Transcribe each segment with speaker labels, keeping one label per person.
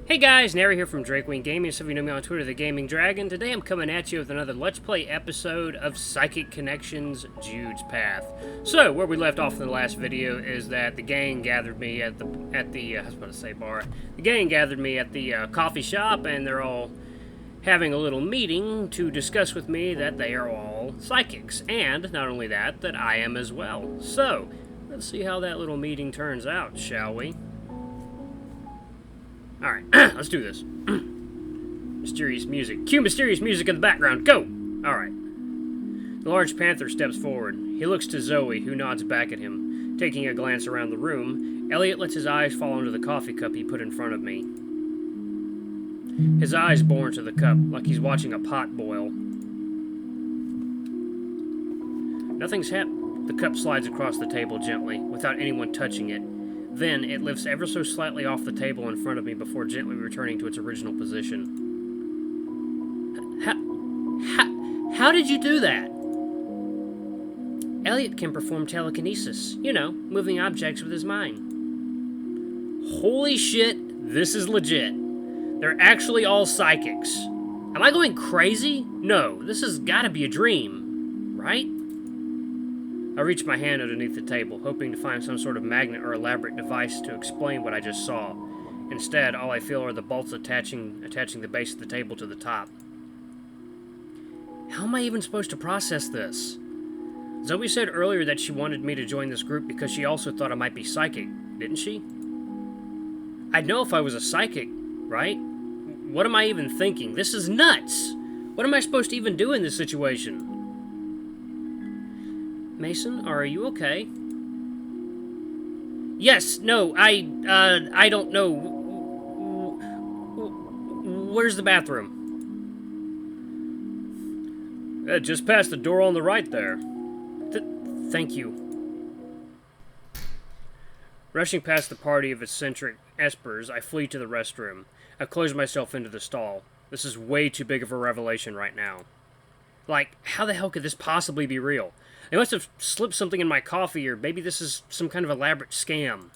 Speaker 1: Hey guys, Nary here from Drakewing Gaming. Some of you know me on Twitter, The Gaming Dragon. Today I'm coming at you with another Let's Play episode of Psychic Connections, Jude's Path. So, where we left off in the last video is that the gang gathered me at the I was about to say bar. The gang gathered me at the coffee shop, and they're all having a little meeting to discuss with me that they are all psychics. And, not only that, that I am as well. So, let's see how that little meeting turns out, shall we? Alright, let's do this. Mysterious music. Cue mysterious music in the background. Go! Alright. The large panther steps forward. He looks to Zoe, who nods back at him. Taking a glance around the room, Elliot lets his eyes fall onto the coffee cup he put in front of me. His eyes bore into the cup, like he's watching a pot boil. Nothing's happened. The cup slides across the table gently, without anyone touching it. Then, it lifts ever so slightly off the table in front of me before gently returning to its original position. How did you do that? Elliot can perform telekinesis. You know, moving objects with his mind. Holy shit, this is legit. They're actually all psychics. Am I going crazy? No, this has gotta be a dream, right? I reached my hand underneath the table, hoping to find some sort of magnet or elaborate device to explain what I just saw. Instead, all I feel are the bolts attaching the base of the table to the top. How am I even supposed to process this? Zoe said earlier that she wanted me to join this group because she also thought I might be psychic, didn't she? I'd know if I was a psychic, right? What am I even thinking? This is nuts! What am I supposed to even do in this situation? Mason, are you okay? Yes, no, I don't know. Where's the bathroom? Just past the door on the right there. Thank you. Rushing past the party of eccentric espers, I flee to the restroom. I close myself into the stall. This is way too big of a revelation right now. Like, how the hell could this possibly be real? They must have slipped something in my coffee, or maybe this is some kind of elaborate scam.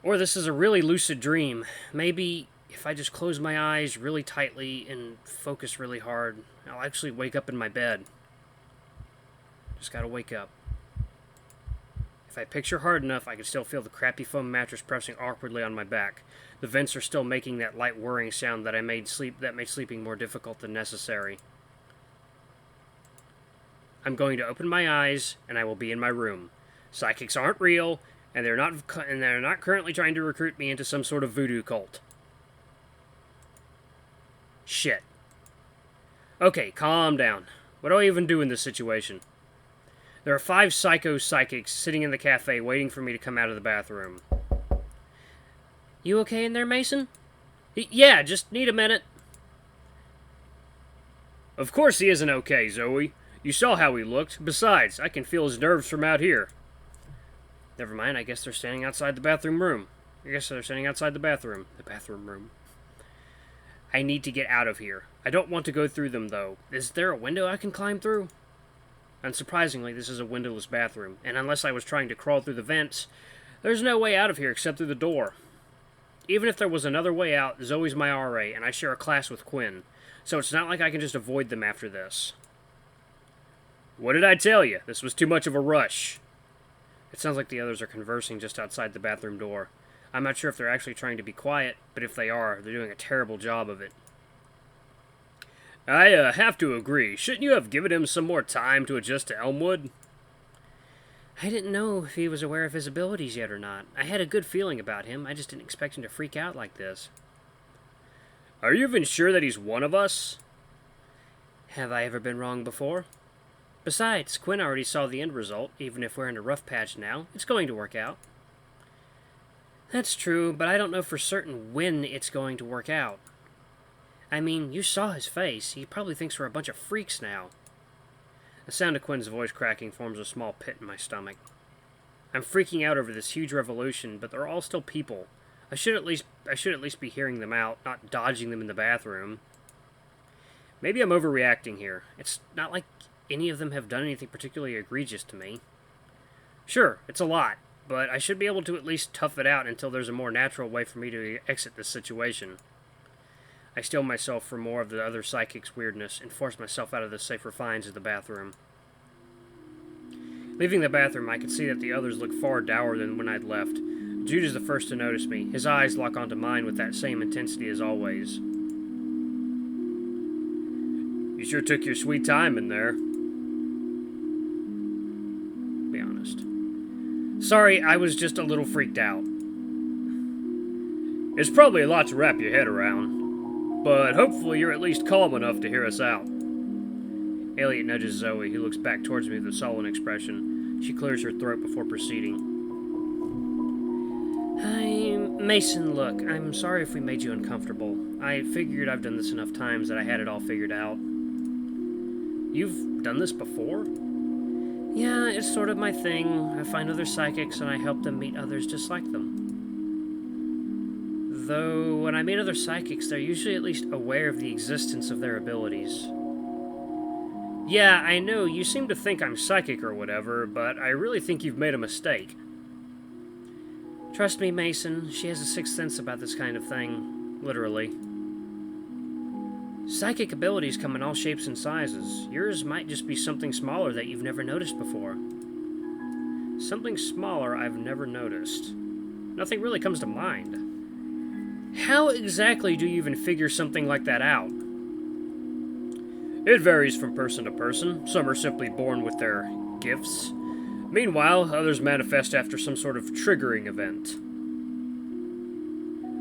Speaker 1: Or this is a really lucid dream. Maybe if I just close my eyes really tightly and focus really hard, I'll actually wake up in my bed. Just gotta wake up. If I picture hard enough, I can still feel the crappy foam mattress pressing awkwardly on my back. The vents are still making that light whirring sound that made sleeping more difficult than necessary. I'm going to open my eyes, and I will be in my room. Psychics aren't real, and they're not currently trying to recruit me into some sort of voodoo cult. Shit. Okay, calm down. What do I even do in this situation? There are 5 psychics sitting in the cafe waiting for me to come out of the bathroom. You okay in there, Mason? Yeah, just need a minute. Of course he isn't okay, Zoe. You saw how he looked. Besides, I can feel his nerves from out here. Never mind, I guess they're standing outside the bathroom room. The bathroom room. I need to get out of here. I don't want to go through them, though. Is there a window I can climb through? Unsurprisingly, this is a windowless bathroom, and unless I was trying to crawl through the vents, there's no way out of here except through the door. Even if there was another way out, Zoe's my RA, and I share a class with Quinn, so it's not like I can just avoid them after this. What did I tell you? This was too much of a rush. It sounds like the others are conversing just outside the bathroom door. I'm not sure if they're actually trying to be quiet, but if they are, they're doing a terrible job of it. I have to agree. Shouldn't you have given him some more time to adjust to Elmwood? I didn't know if he was aware of his abilities yet or not. I had a good feeling about him. I just didn't expect him to freak out like this. Are you even sure that he's one of us? Have I ever been wrong before? Besides, Quinn already saw the end result. Even if we're in a rough patch now, it's going to work out. That's true, but I don't know for certain when it's going to work out. I mean, you saw his face. He probably thinks we're a bunch of freaks now. The sound of Quinn's voice cracking forms a small pit in my stomach. I'm freaking out over this huge revolution, but they're all still people. I should at least be hearing them out, not dodging them in the bathroom. Maybe I'm overreacting here. It's not like any of them have done anything particularly egregious to me. Sure, it's a lot, but I should be able to at least tough it out until there's a more natural way for me to exit this situation. I steel myself for more of the other psychic's weirdness and force myself out of the safer finds of the bathroom. Leaving the bathroom, I could see that the others looked far dour than when I'd left. Jude is the first to notice me. His eyes lock onto mine with that same intensity as always. You sure took your sweet time in there. Be honest. Sorry, I was just a little freaked out. It's probably a lot to wrap your head around, but hopefully you're at least calm enough to hear us out. Elliot nudges Zoe, who looks back towards me with a sullen expression. She clears her throat before proceeding. Mason, look, I'm sorry if we made you uncomfortable. I figured I've done this enough times that I had it all figured out. You've done this before? Yeah, it's sort of my thing. I find other psychics and I help them meet others just like them. Though, when I meet other psychics, they're usually at least aware of the existence of their abilities. Yeah, I know, you seem to think I'm psychic or whatever, but I really think you've made a mistake. Trust me, Mason, she has a sixth sense about this kind of thing. Literally. Psychic abilities come in all shapes and sizes. Yours might just be something smaller that you've never noticed before. Something smaller I've never noticed. Nothing really comes to mind. How exactly do you even figure something like that out? It varies from person to person. Some are simply born with their gifts. Meanwhile, others manifest after some sort of triggering event.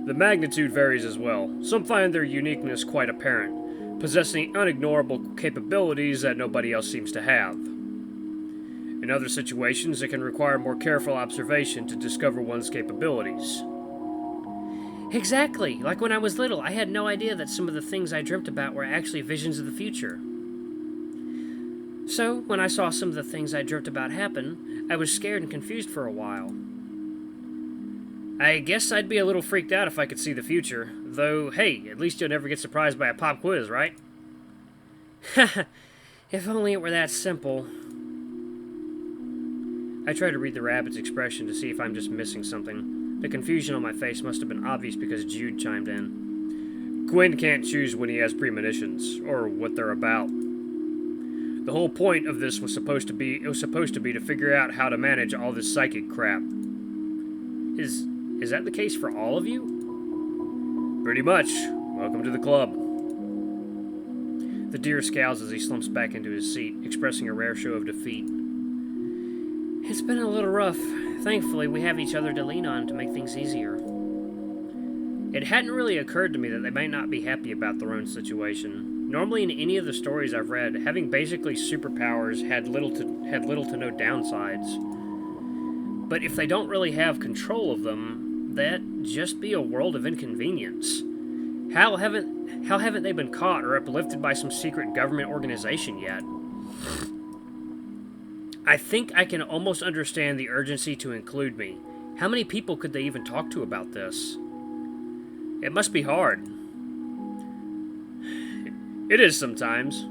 Speaker 1: The magnitude varies as well. Some find their uniqueness quite apparent, possessing unignorable capabilities that nobody else seems to have. In other situations, it can require more careful observation to discover one's capabilities. Exactly. Like when I was little, I had no idea that some of the things I dreamt about were actually visions of the future. So, when I saw some of the things I dreamt about happen, I was scared and confused for a while. I guess I'd be a little freaked out if I could see the future, though, hey, at least you'll never get surprised by a pop quiz, right? Haha, if only it were that simple. I try to read the rabbit's expression to see if I'm just missing something. The confusion on my face must have been obvious because Jude chimed in. Quinn can't choose when he has premonitions, or what they're about. The whole point of this was supposed to be to figure out how to manage all this psychic crap. Is that the case for all of you? Pretty much. Welcome to the club. The deer scowls as he slumps back into his seat, expressing a rare show of defeat. It's been a little rough. Thankfully, we have each other to lean on to make things easier. It hadn't really occurred to me that they might not be happy about their own situation. Normally, in any of the stories I've read, having basically superpowers had little to no downsides. But if they don't really have control of them, that'd just be a world of inconvenience. How haven't they been caught or uplifted by some secret government organization yet? I think I can almost understand the urgency to include me. How many people could they even talk to about this? It must be hard. It is sometimes.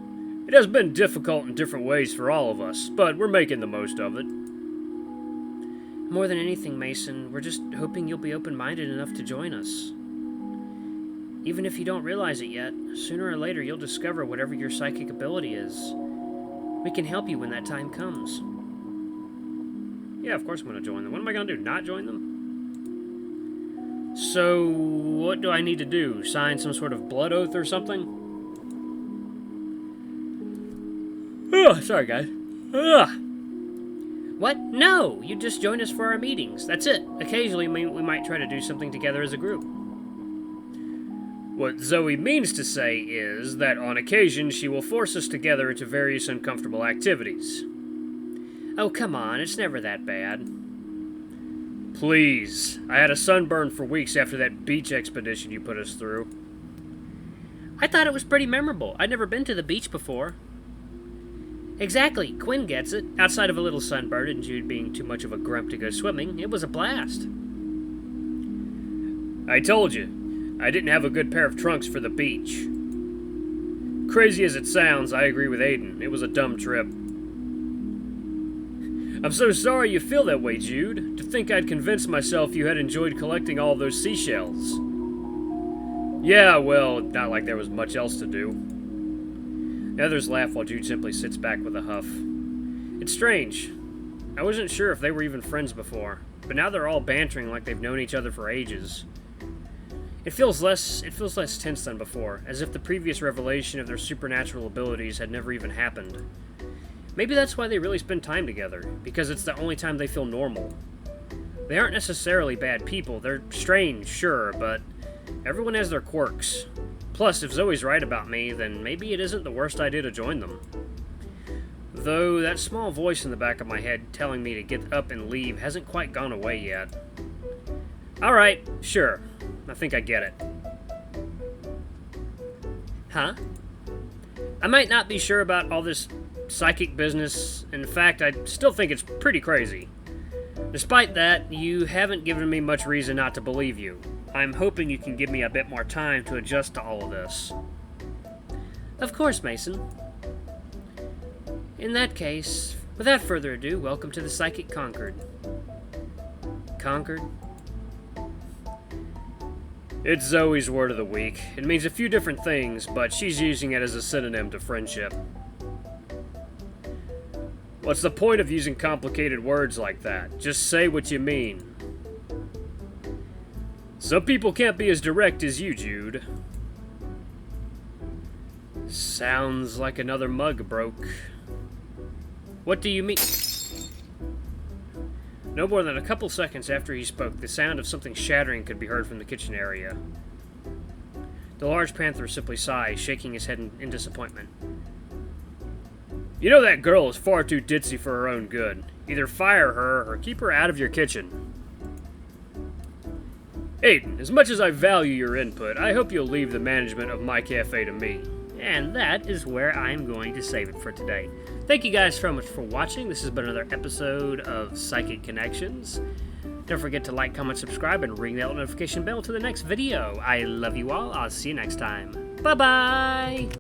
Speaker 1: It has been difficult in different ways for all of us, but we're making the most of it. More than anything, Mason, we're just hoping you'll be open-minded enough to join us. Even if you don't realize it yet, sooner or later you'll discover whatever your psychic ability is. We can help you when that time comes. Yeah, of course I'm going to join them. What am I going to do, not join them? So, what do I need to do? Sign some sort of blood oath or something? Oh, sorry, guys. Ugh. What? No! You just join us for our meetings. That's it. Occasionally, we might try to do something together as a group. What Zoe means to say is that on occasion she will force us together into various uncomfortable activities. Oh, come on. It's never that bad. Please. I had a sunburn for weeks after that beach expedition you put us through. I thought it was pretty memorable. I'd never been to the beach before. Exactly. Quinn gets it. Outside of a little sunburn and Jude being too much of a grump to go swimming, it was a blast. I told you. I didn't have a good pair of trunks for the beach. Crazy as it sounds, I agree with Aiden. It was a dumb trip. I'm so sorry you feel that way, Jude. To think I'd convinced myself you had enjoyed collecting all those seashells. Yeah, well, not like there was much else to do. The others laugh while Jude simply sits back with a huff. It's strange. I wasn't sure if they were even friends before, but now they're all bantering like they've known each other for ages. It feels less tense than before, as if the previous revelation of their supernatural abilities had never even happened. Maybe that's why they really spend time together, because it's the only time they feel normal. They aren't necessarily bad people. They're strange, sure, but everyone has their quirks. Plus, if Zoe's right about me, then maybe it isn't the worst idea to join them. Though that small voice in the back of my head telling me to get up and leave hasn't quite gone away yet. Alright, sure. I think I get it. Huh? I might not be sure about all this psychic business. In fact, I still think it's pretty crazy. Despite that, you haven't given me much reason not to believe you. I'm hoping you can give me a bit more time to adjust to all of this. Of course, Mason. In that case, without further ado, welcome to the Psychic Concord. Concord? It's Zoe's word of the week. It means a few different things, but she's using it as a synonym to friendship. What's the point of using complicated words like that? Just say what you mean. Some people can't be as direct as you, Jude. Sounds like another mug broke. What do you mean? No more than a couple seconds after he spoke, the sound of something shattering could be heard from the kitchen area. The large panther simply sighs, shaking his head in disappointment. You know that girl is far too ditzy for her own good. Either fire her or keep her out of your kitchen. Aiden, as much as I value your input, I hope you'll leave the management of my cafe to me. And that is where I'm going to save it for today. Thank you guys so much for watching. This has been another episode of Psychic Connections. Don't forget to like, comment, subscribe, and ring that notification bell to the next video. I love you all. I'll see you next time. Bye-bye!